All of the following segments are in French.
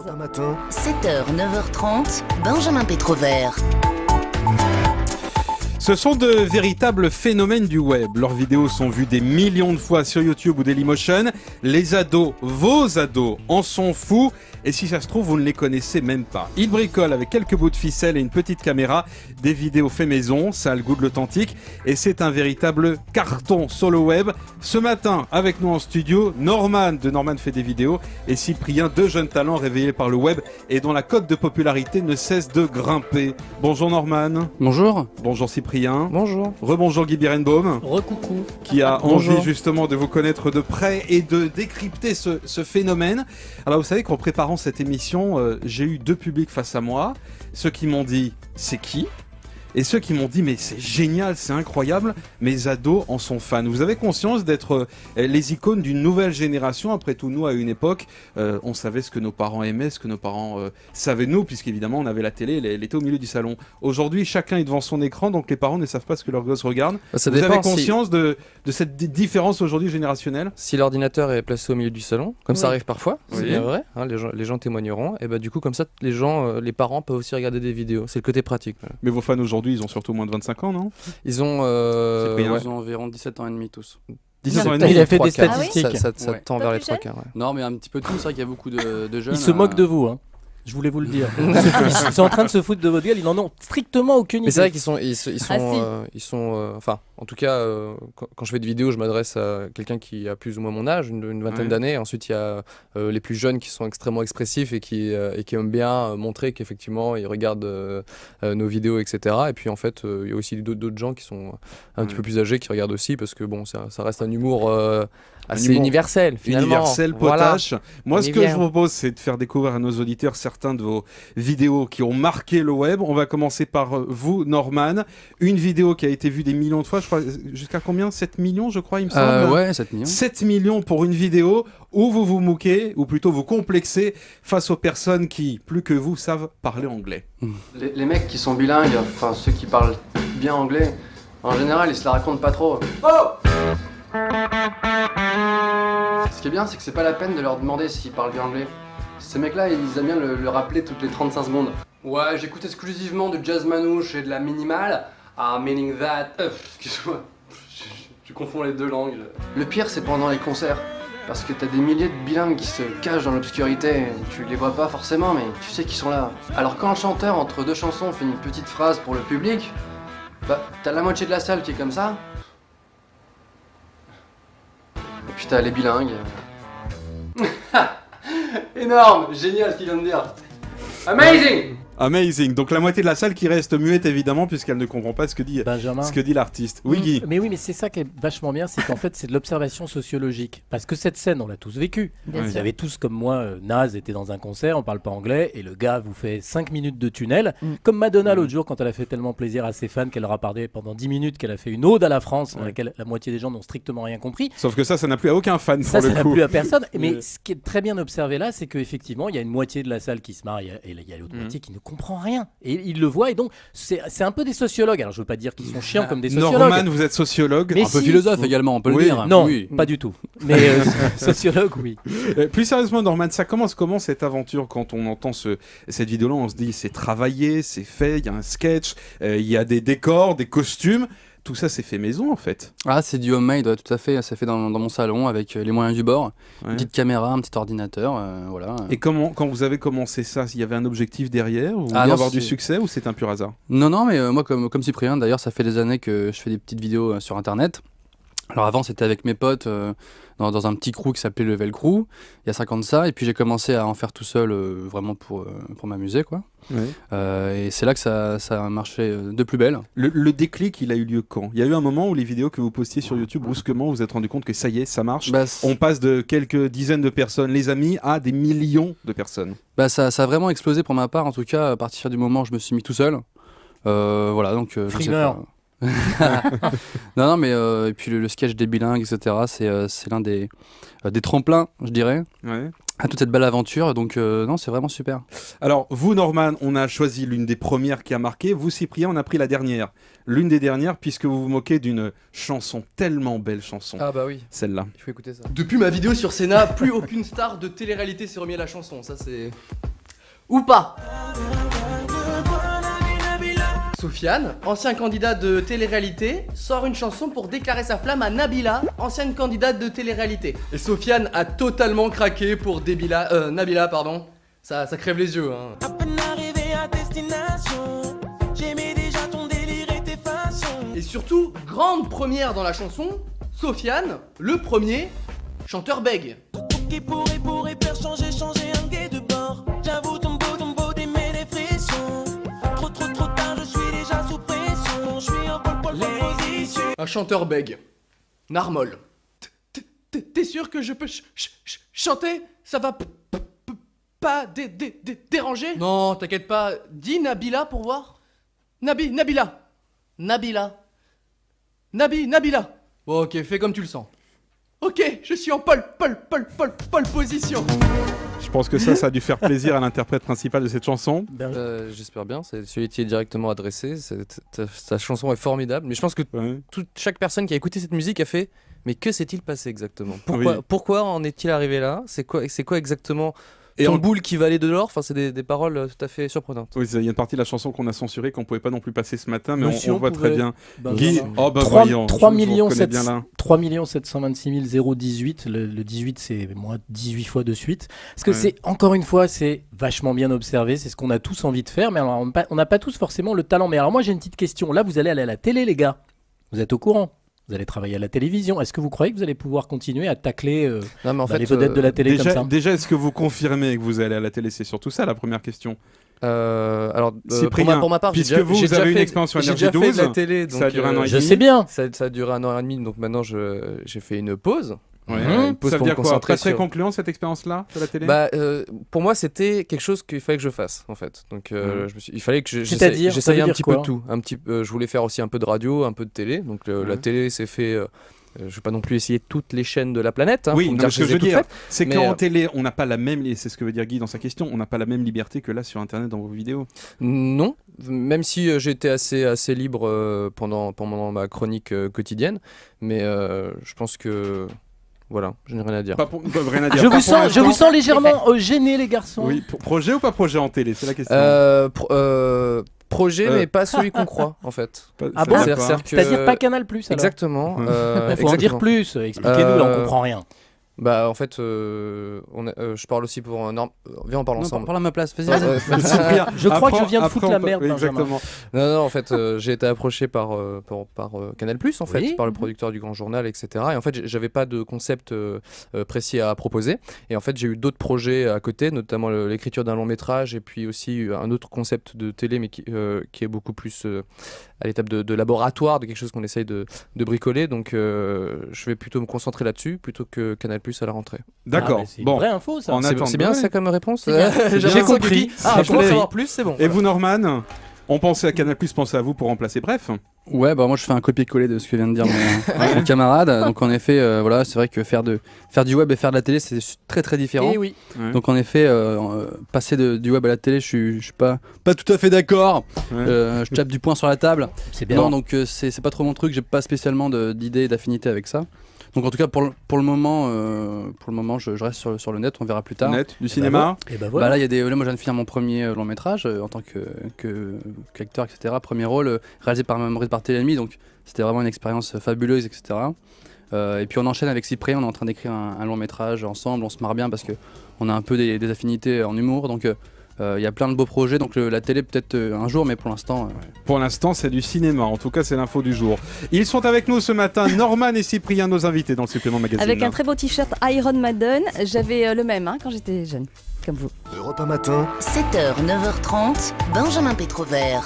Un matin. 7h, 9h30, Benjamin Pétrovert. Ce sont de véritables phénomènes du web. Leurs vidéos sont vues des millions de fois sur YouTube ou Dailymotion. Les ados, vos ados, en sont fous. Et si ça se trouve, vous ne les connaissez même pas. Ils bricolent avec quelques bouts de ficelle et une petite caméra des vidéos fait maison. Ça a le goût de l'authentique. Et c'est un véritable carton sur le web. Ce matin, avec nous en studio, Norman de Norman fait des vidéos et Cyprien, deux jeunes talents réveillés par le web et dont la cote de popularité ne cesse de grimper. Bonjour Norman. Bonjour. Bonjour Cyprien. Bonjour. Rebonjour Guy Birenbaum. Recoucou. Qui a Bonjour. envie justement de vous connaître de près et de décrypter ce phénomène. Alors vous savez qu'en préparant cette émission, j'ai eu deux publics face à moi. Ceux qui m'ont dit « c'est qui ?» et ceux qui m'ont dit « mais c'est génial, c'est incroyable, mes ados en sont fans ». Vous avez conscience d'être les icônes d'une nouvelle génération. Après tout, nous, à une époque, on savait ce que nos parents aimaient, ce que nos parents savaient nous, puisqu'évidemment, on avait la télé, elle était au milieu du salon. Aujourd'hui, chacun est devant son écran, donc les parents ne savent pas ce que leurs gosses regardent. Ça Vous dépend avez conscience de cette différence aujourd'hui générationnelle? Si l'ordinateur est placé au milieu du salon, comme ça arrive parfois, c'est Oui. bien vrai, hein, les gens témoigneront, et bah du coup comme ça les gens, les parents peuvent aussi regarder des vidéos, c'est le côté pratique. Voilà. Mais vos fans aujourd'hui, ils ont surtout moins de 25 ans, non? Ils ont, Cyprien. ouais, Ils ont environ 17 ans et demi tous. 17 ans et Il demi. a fait des 3-4. statistiques. Ça Ouais. tend Pas vers les plus jeune 3 quarts. Ouais. Non, mais un petit peu de tout. C'est vrai qu'il y a beaucoup de jeunes. Ils se moquent de vous, hein. Je voulais vous le dire. Ils sont en train de se foutre de votre gueule, ils n'en ont strictement aucune idée. Mais c'est vrai qu'ils sont, enfin, en tout cas, quand je fais des vidéos, je m'adresse à quelqu'un qui a plus ou moins mon âge, une vingtaine Ouais. d'années. Ensuite, il y a les plus jeunes qui sont extrêmement expressifs et qui aiment bien montrer qu'effectivement, ils regardent nos vidéos, etc. Et puis, en fait, il y a aussi d'autres gens qui sont un petit peu plus âgés qui regardent aussi parce que bon, ça reste un humour assez humour universel, finalement. Universel, Voilà. potache. Moi, On ce y que vient. je vous propose, c'est de faire découvrir à nos auditeurs certains de vos vidéos qui ont marqué le web. On va commencer par vous, Norman. Une vidéo qui a été vue des millions de fois, je crois, jusqu'à combien? 7 millions, je crois, il me semble. Ouais, 7 millions. 7 millions pour une vidéo où vous vous moquez, ou plutôt vous complexez face aux personnes qui, plus que vous, savent parler anglais. Les mecs qui sont bilingues, enfin ceux qui parlent bien anglais, en général, ils se la racontent pas trop. Oh! Ce qui est bien, c'est que c'est pas la peine de leur demander s'ils parlent bien anglais. Ces mecs-là, ils aiment bien le rappeler toutes les 35 secondes. Ouais, j'écoute exclusivement du jazz manouche et de la minimale. Ah, meaning that. Excuse-moi, je confonds les deux langues. Le pire, c'est pendant les concerts. Parce que t'as des milliers de bilingues qui se cachent dans l'obscurité. Tu les vois pas forcément, mais tu sais qu'ils sont là. Alors quand le chanteur, entre deux chansons, fait une petite phrase pour le public, bah, t'as la moitié de la salle qui est comme ça. Et puis t'as les bilingues. Énorme, génial ce qu'il vient de dire. Amazing! Amazing. Donc la moitié de la salle qui reste muette, évidemment, puisqu'elle ne comprend pas ce que dit Benjamin. l'artiste. Oui, Guy. Mais oui, mais c'est ça qui est vachement bien, c'est qu'en fait c'est de l'observation sociologique. Parce que cette scène, on l'a tous vécue. Bien Vous sûr. avez tous comme moi, Naz était dans un concert, on parle pas anglais, et le gars vous fait 5 minutes de tunnel. Comme Madonna l'autre jour, quand elle a fait tellement plaisir à ses fans qu'elle leur a parlé pendant 10 minutes, qu'elle a fait une ode à la France, dans laquelle la moitié des gens n'ont strictement rien compris. Sauf que ça n'a plus à aucun fan Ça pour le n'a coup. plus à personne. Mais ce qui est très bien observé là, c'est qu'effectivement, il y a une moitié de la salle qui se marre et il y a l'autre moitié qui ne comprend rien. Et il le voit, et donc c'est un peu des sociologues. Alors je veux pas dire qu'ils sont chiants comme des sociologues. Norman, vous êtes sociologue. Mais Un peu si. philosophe également, on peut Oui. le dire. Non, Oui. pas du tout. Mais sociologue, oui. Plus sérieusement, Norman, ça commence comment cette aventure quand on entend cette vidéo-là? On se dit c'est travaillé, c'est fait, il y a un sketch, il y a des décors, des costumes. Tout ça, c'est fait maison en fait. Ah, c'est du homemade, ouais, tout à fait. C'est fait dans mon salon avec les moyens du bord. Ouais. Une petite caméra, un petit ordinateur, voilà. Et quand vous avez commencé ça, il y avait un objectif derrière? Vous vouliez Ah non, avoir du c'est- succès ou c'est un pur hasard? Non, mais moi, comme Cyprien, d'ailleurs, ça fait des années que je fais des petites vidéos sur Internet. Alors avant, c'était avec mes potes dans un petit crew qui s'appelait Level Crew, il y a 5 ans de ça, et puis j'ai commencé à en faire tout seul, vraiment pour m'amuser, quoi. Et c'est là que ça a marché de plus belle. Le déclic, il a eu lieu quand? Il y a eu un moment où les vidéos que vous postiez sur YouTube, brusquement, vous vous êtes rendu compte que ça y est, ça marche. On passe de quelques dizaines de personnes, les amis, à des millions de personnes. Ça a vraiment explosé pour ma part, en tout cas, à partir du moment où je me suis mis tout seul. Voilà, donc... je sais Frimeur. pas. Non, mais et puis le sketch des bilingues, etc., c'est l'un des tremplins, je dirais, Ouais. à toute cette belle aventure. Donc, non, c'est vraiment super. Alors, vous, Norman, on a choisi l'une des premières qui a marqué. Vous, Cyprien, on a pris la dernière. L'une des dernières, puisque vous vous moquez d'une chanson, tellement belle chanson. Ah bah oui, Celle-là. il faut écouter ça. Depuis ma vidéo sur Senna, plus aucune star de télé-réalité s'est remis à la chanson. Ça, c'est Ou pas. Soufiane, ancien candidat de télé-réalité, sort une chanson pour déclarer sa flamme à Nabila, ancienne candidate de télé-réalité. Et Soufiane a totalement craqué pour Nabila, pardon. Ça crève les yeux, hein. À peine arrivé à destination, j'aimais déjà ton délire et tes façons. Et surtout, grande première dans la chanson, Soufiane, le premier, chanteur bègue. Tout qui pourrait faire changer un gay de bord. J'avoue ton beau d'aimer les frissons. Trop tard, je suis déjà sous pression. Je suis en pole position. Un chanteur bègue. Narmol. T'es sûr que je peux chanter? Ça va pas déranger? Non, t'inquiète pas. Dis Nabila pour voir. Nabila. Bon, ok, fais comme tu le sens. Ok, je suis en pole position. Je pense que ça a dû faire plaisir à l'interprète principal de cette chanson. J'espère bien, c'est celui qui est directement adressé. Sa chanson est formidable, mais je pense que chaque personne qui a écouté cette musique a fait mais que s'est-il passé exactement? Pourquoi en est-il arrivé là? C'est quoi exactement ton boule qui valait de l'or? Enfin, c'est des paroles tout à fait surprenantes. Oui, il y a une partie de la chanson qu'on a censurée, qu'on pouvait pas non plus passer ce matin, mais on voit très bien. Guy, 3 726 018, le 18 c'est moins 18 fois de suite. Parce que c'est, encore une fois, c'est vachement bien observé, c'est ce qu'on a tous envie de faire, mais alors, on n'a pas tous forcément le talent. Mais alors moi j'ai une petite question, là vous allez aller à la télé les gars, vous êtes au courant? Vous allez travailler à la télévision. Est-ce que vous croyez que vous allez pouvoir continuer à tacler les vedettes de la télé comme ça? Déjà, est-ce que vous confirmez que vous allez à la télé? C'est surtout ça la première question. Alors, Cyprien, pour ma part, puisque vous avez une expérience sur Énergie 12, de la télé, donc, ça a duré un an et demi. Je sais bien. Ça a duré un an et demi, donc maintenant j'ai fait une pause. Ouais. Une pause Ça veut pour dire me quoi? concentrer Pas très concluant cette expérience-là de la télé? Pour moi, c'était quelque chose qu'il fallait que je fasse en fait. Donc, il fallait que C'est-à-dire, j'essaye un petit quoi peu de tout. Je voulais faire aussi un peu de radio, un peu de télé. Donc, la télé s'est fait. Je vais pas non plus essayer toutes les chaînes de la planète. Oui, non, ce que je veux dire, c'est mais qu'en télé, on n'a pas la même, et c'est ce que veut dire Guy dans sa question, on n'a pas la même liberté que là sur Internet dans vos vidéos. Non, même si j'étais assez libre pendant ma chronique quotidienne, mais je pense que voilà, je n'ai rien à dire. Rien à dire. Je vous sens légèrement gêné les garçons. Oui, projet ou pas projet en télé, c'est la question. Projet, mais pas celui qu'on croit en fait. Ah bon? C'est-à-dire pas Canal+. Exactement. Il faut en dire plus. Expliquez-nous, là on comprend rien. Bah en fait, je parle aussi pour viens on parle ensemble. Parle à ma place, vas-y. Je crois que je viens de foutre la merde. Exactement. Non, en fait, j'ai été approché par Canal+, en fait, par le producteur du Grand Journal, etc. Et en fait, j'avais pas de concept précis à proposer. Et en fait, j'ai eu d'autres projets à côté, notamment l'écriture d'un long métrage, et puis aussi un autre concept de télé, mais qui est beaucoup plus à l'étape de laboratoire, de quelque chose qu'on essaye de bricoler. Donc, je vais plutôt me concentrer là-dessus, plutôt que Canal+ à la rentrée. D'accord. C'est une vraie info ça. C'est bien ça comme réponse? J'ai compris. Je peux savoir plus, c'est bon. Et vous, Norman, on pensait à Canal+, pensez à vous pour remplacer Bref. Ouais, bah moi je fais un copier-coller de ce que vient de dire mon camarade. Donc en effet, voilà, c'est vrai que faire du web et faire de la télé, c'est très très différent. Et oui. Donc en effet, passer du web à la télé, je suis pas tout à fait d'accord. Je tape du poing sur la table. C'est bien. Non, donc c'est pas trop mon truc. J'ai pas spécialement d'idées et d'affinités avec ça. Donc en tout cas pour le moment, je reste sur le net. On verra plus tard. Net, du cinéma. Et bah voilà. Là, moi je viens de finir mon premier long métrage en tant qu'acteur, etc. Premier rôle réalisé par Maurice Barthélémy, donc c'était vraiment une expérience fabuleuse, etc. Et puis on enchaîne avec Cyprien, on est en train d'écrire un long métrage ensemble, on se marre bien parce qu'on a un peu des affinités en humour, donc il y a plein de beaux projets, donc la télé peut-être un jour, mais pour l'instant... Pour l'instant, c'est du cinéma. En tout cas, c'est l'info du jour. Ils sont avec nous ce matin, Norman et Cyprien, nos invités dans le supplément magazine. Avec un très beau t-shirt Iron Maiden. J'avais le même quand j'étais jeune, comme vous. Europe 1 matin, 7h, 9h30, Benjamin Pétrovert.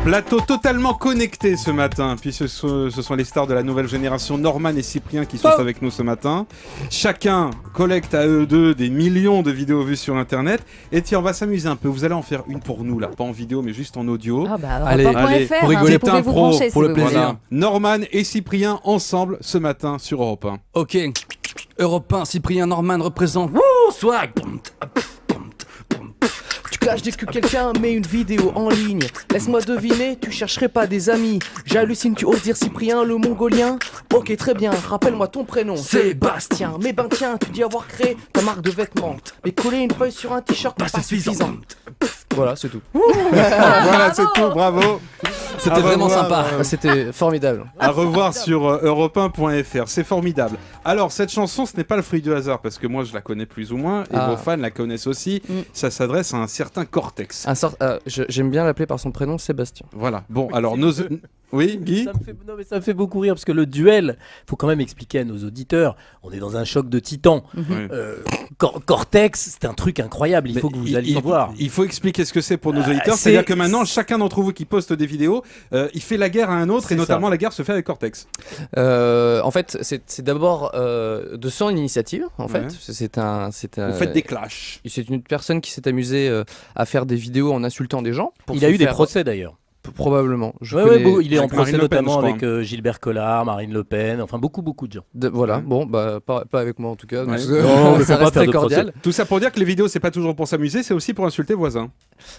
Plateau totalement connecté ce matin, puis ce sont les stars de la nouvelle génération, Norman et Cyprien, qui sont avec nous ce matin. Chacun collecte à eux deux des millions de vidéos vues sur Internet. Et tiens, on va s'amuser un peu. Vous allez en faire une pour nous, là, pas en vidéo, mais juste en audio. Ah bah, allez, Europe1.fr, pour rigoler, vous pouvez vous brancher, pour le plaisir. Voilà. Norman et Cyprien ensemble ce matin sur Europe 1. Ok, Europe 1, Cyprien Norman représente. Swag. Tu Flash dès que quelqu'un met une vidéo en ligne. Laisse-moi deviner, tu chercherais pas des amis. J'hallucine, tu oses dire Cyprien le mongolien. Ok, très bien, rappelle-moi ton prénom. Sébastien. Mais ben tiens, tu dis avoir créé ta marque de vêtements. Mais coller une feuille sur un t-shirt, pas suffisant. Voilà, c'est tout. Voilà, c'est tout, bravo. C'était vraiment sympa. C'était formidable. À revoir sur europe1.fr, c'est formidable. Alors, cette chanson, ce n'est pas le fruit du hasard, parce que moi, je la connais plus ou moins, et vos fans la connaissent aussi. Ça s'adresse à un certain Cortex. J'aime bien l'appeler par son prénom, Sébastien. Voilà, bon, alors nos... Oui, Guy ça me fait beaucoup rire, parce que le duel, faut quand même expliquer à nos auditeurs, on est dans un choc de titans. Cortex, c'est un truc incroyable, il faut que vous alliez voir. Il faut expliquer ce que c'est pour nos auditeurs, c'est-à-dire que maintenant, chacun d'entre vous qui poste des vidéos, il fait la guerre à un autre, et notamment la guerre se fait avec Cortex. En fait, c'est d'abord de son initiative. En fait, vous faites des clashs. C'est une personne qui s'est amusée à faire des vidéos en insultant des gens. Il a eu des procès d'ailleurs. Probablement. Il est en procès notamment avec Gilbert Collard, Marine Le Pen, enfin beaucoup de gens. Voilà, bon, bah pas avec moi en tout cas. Non, mais ça reste très cordial. Tout ça pour dire que les vidéos, c'est pas toujours pour s'amuser, c'est aussi pour insulter voisins.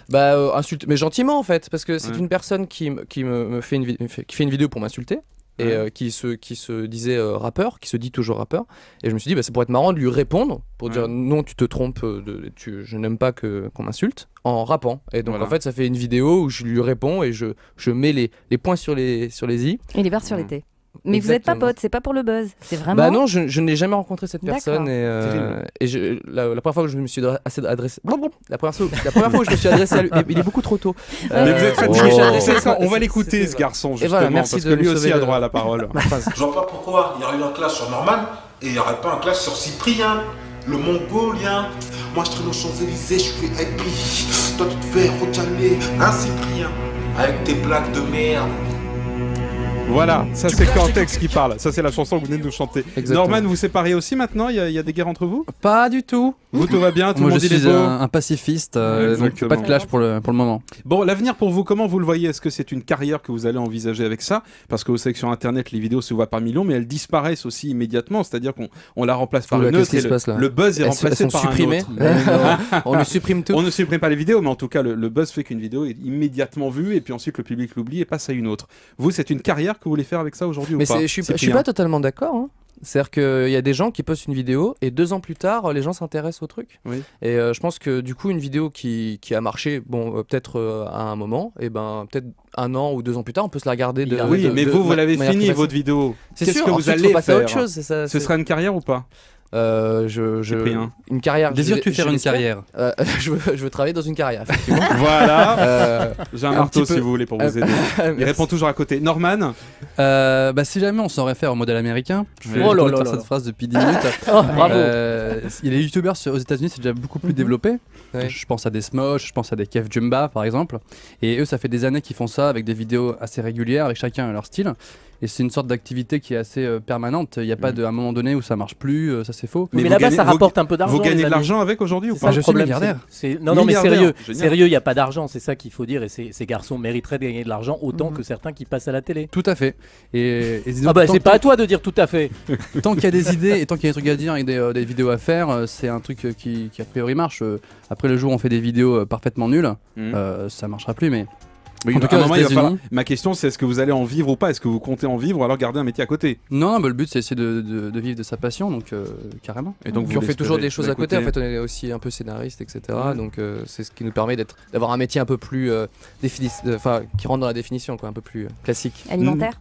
Bah insulte, mais gentiment en fait, parce que c'est une personne qui fait une vidéo pour m'insulter. Et qui se disait rappeur, qui se dit toujours rappeur. Et je me suis dit, ça pourrait être marrant de lui répondre pour dire non, tu te trompes, je n'aime pas qu'on m'insulte, en rappant. Et donc en fait, ça fait une vidéo où je lui réponds et je mets les points sur les i. Et les barres sur les t. Mais vous n'êtes pas potes, c'est pas pour le buzz, c'est vraiment. Bah non, je n'ai jamais rencontré cette personne et la première fois que je me suis adressé, la première fois où je me suis adressé à lui, il est beaucoup trop tôt. Mais vous êtes très on va l'écouter ce garçon justement, voilà, merci parce que lui aussi a droit à la parole. Je vois pas pourquoi il y aurait eu un clash sur Norman et il n'y aurait pas un clash sur Cyprien, le mongolien. Moi je traîne aux Champs-Élysées, je fais happy. Toi tu te fais recaler, un Cyprien, avec tes blagues de merde. Voilà, ça c'est Cortex qui parle. Ça c'est la chanson que vous venez de nous chanter. Exactement. Norman, vous séparez aussi maintenant? Il y a des guerres entre vous? Pas du tout. Vous, tout va bien? Tout le monde je dit les suis beaux? un pacifiste, donc pas de clash pour le moment. Bon, l'avenir pour vous, comment vous le voyez? Est-ce que c'est une carrière que vous allez envisager avec ça? Parce que vous savez que sur Internet, les vidéos se voient par millions, mais elles disparaissent aussi immédiatement. C'est-à-dire qu'on la remplace par une autre et le buzz est remplacé par un autre. On le supprime tout. On ne supprime pas les vidéos, mais en tout cas, le buzz fait qu'une vidéo est immédiatement vue et puis ensuite le public l'oublie et passe à une autre. Vous, c'est une carrière que vous voulez faire avec ça aujourd'hui ou pas? Mais je suis pas totalement d'accord. Hein. C'est-à-dire qu'il y a des gens qui postent une vidéo et 2 ans plus tard, les gens s'intéressent au truc. Oui. Et je pense que du coup, une vidéo qui a marché, peut-être à un moment, et peut-être 1 an ou 2 ans plus tard, on peut se la regarder. Mais vous l'avez fini votre vidéo. Qu'est-ce que vous allez faire? Autre chose, Ce sera une carrière ou pas? Une carrière. Désires-tu faire une carrière? Je veux travailler dans une carrière, effectivement. Voilà. J'ai un marteau si vous voulez pour vous aider. Il répond toujours à côté. Norman? Si jamais on s'en réfère au modèle américain, je vais faire cette phrase depuis 10 minutes. Bravo. Les youtubeurs aux États-Unis, c'est déjà beaucoup plus développé. Ouais. Je pense à des Smosh, je pense à des Kev Jumba par exemple. Et eux, ça fait des années qu'ils font ça avec des vidéos assez régulières, avec chacun à leur style. Et c'est une sorte d'activité qui est assez permanente. Il n'y a pas un moment donné où ça marche plus, ça c'est faux. Mais là-bas, ça rapporte un peu d'argent. Vous gagnez de l'argent avec aujourd'hui ou pas? Je suis milliardaire. Non, mais sérieux, il n'y a pas d'argent, c'est ça qu'il faut dire. Et ces garçons mériteraient de gagner de l'argent autant que certains qui passent à la télé. Tout à fait. C'est pas à toi de dire tout à fait. Tant qu'il y a des idées et tant qu'il y a des trucs à dire et des vidéos à faire, c'est un truc qui a priori marche. Après le jour où on fait des vidéos parfaitement nulles, ça marchera plus. Mais en tout cas, ma question c'est est-ce que vous allez en vivre ou pas? Est-ce que vous comptez en vivre ou alors garder un métier à côté? Non, le but c'est essayer de vivre de sa passion, donc carrément. Et donc on fait toujours des choses à côté. En fait, on est aussi un peu scénariste, etc. Donc c'est ce qui nous permet d'avoir un métier un peu plus qui rentre dans la définition, quoi, un peu plus classique. Alimentaire.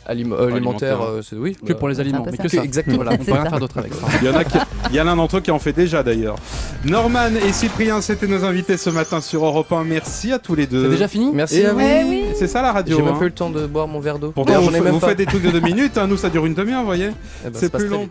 Alimentaire, oui. Que pour les aliments, mais que ça. Exactement. Voilà, on peut rien faire d'autre avec ça. Il y en a l'un d'entre eux qui en fait déjà d'ailleurs. Norman et Cyprien, c'était nos invités ce matin sur Europe 1. Merci à tous les deux. C'est déjà fini? Merci à vous. Oui. C'est ça la radio. J'ai même pas eu le temps de boire mon verre d'eau. Pourtant, vous faites des trucs de 2 minutes, nous ça dure une demi-heure, vous voyez. C'est plus long.